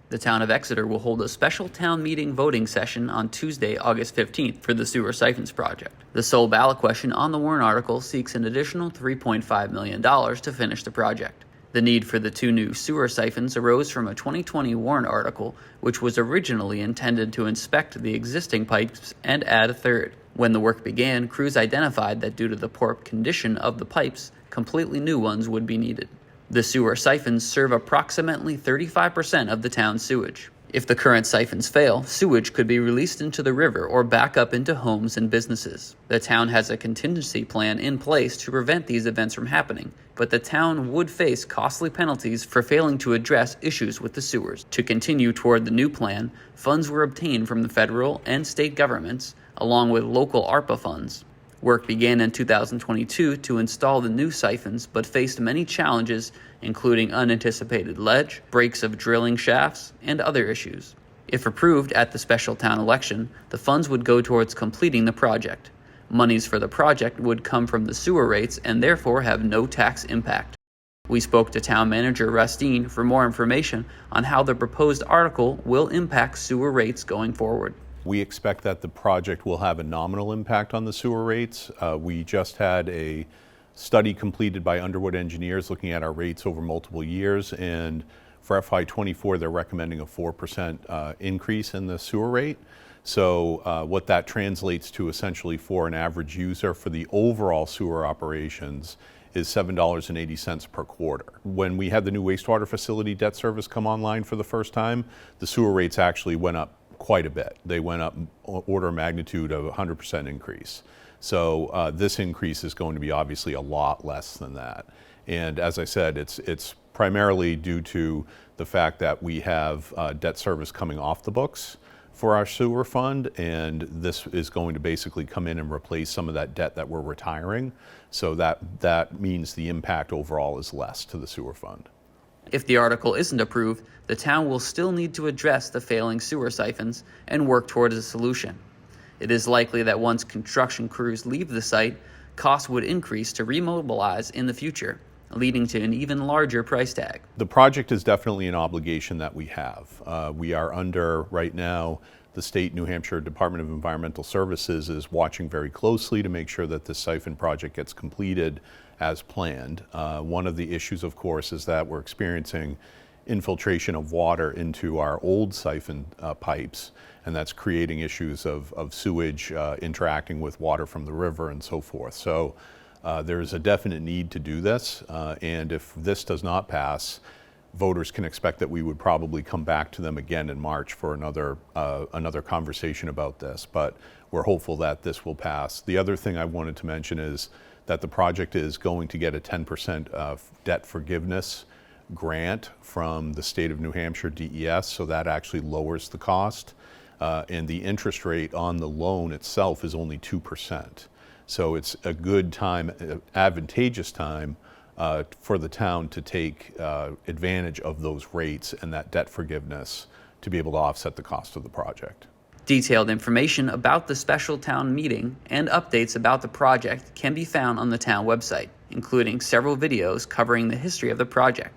The town of Exeter will hold a special town meeting voting session on Tuesday, August 15th for the sewer siphons project. The sole ballot question on the warrant article seeks an additional $3.5 million to finish the project. The need for the two new sewer siphons arose from a 2020 warrant article, which was originally intended to inspect the existing pipes and add a third. When the work began, crews identified that due to the poor condition of the pipes, completely new ones would be needed. The sewer siphons serve approximately 35% of the town's sewage. If the current siphons fail, sewage could be released into the river or back up into homes and businesses. The town has a contingency plan in place to prevent these events from happening, but the town would face costly penalties for failing to address issues with the sewers. To continue toward the new plan, funds were obtained from the federal and state governments, along with local ARPA funds. Work began in 2022 to install the new siphons, but faced many challenges, including unanticipated ledge, breaks of drilling shafts, and other issues. If approved at the special town election, the funds would go towards completing the project. Monies for the project would come from the sewer rates and therefore have no tax impact. We spoke to town manager Rustine for more information on how the proposed article will impact sewer rates going forward. We expect that the project will have a nominal impact on the sewer rates. We just had a study completed by Underwood Engineers looking at our rates over multiple years, and for FY24 they're recommending a 4% increase in the sewer rate. So what that translates to essentially for an average user for the overall sewer operations is $7.80 per quarter. When we had the new wastewater facility debt service come online for the first time, the sewer rates actually went up quite a bit. They went up order of magnitude of 100% increase. So this increase is going to be obviously a lot less than that. And as I said, it's primarily due to the fact that we have debt service coming off the books for our sewer fund, and this is going to basically come in and replace some of that debt that we're retiring. So that means the impact overall is less to the sewer fund. If the article isn't approved, the town will still need to address the failing sewer siphons and work towards a solution. It is likely that once construction crews leave the site, costs would increase to remobilize in the future, leading to an even larger price tag. The project is definitely an obligation that we have. We are under, right now, the state New Hampshire Department of Environmental Services is watching very closely to make sure that this siphon project gets completed as planned. One of the issues, of course, is that we're experiencing infiltration of water into our old siphon pipes, and that's creating issues of sewage interacting with water from the river and so forth. So there's a definite need to do this, and if this does not pass, voters can expect that we would probably come back to them again in March for another conversation about this, but we're hopeful that this will pass. The other thing I wanted to mention is that the project is going to get a 10% debt forgiveness grant from the state of New Hampshire DES, so that actually lowers the cost. And the interest rate on the loan itself is only 2%. So it's a good time, advantageous time for the town to take advantage of those rates and that debt forgiveness to be able to offset the cost of the project. Detailed information about the special town meeting and updates about the project can be found on the town website, including several videos covering the history of the project.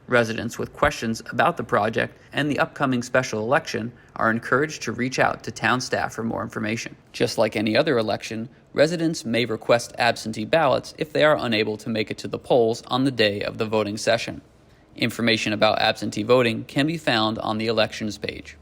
Residents with questions about the project and the upcoming special election are encouraged to reach out to town staff for more information. Just like any other election, residents may request absentee ballots if they are unable to make it to the polls on the day of the voting session. Information about absentee voting can be found on the elections page.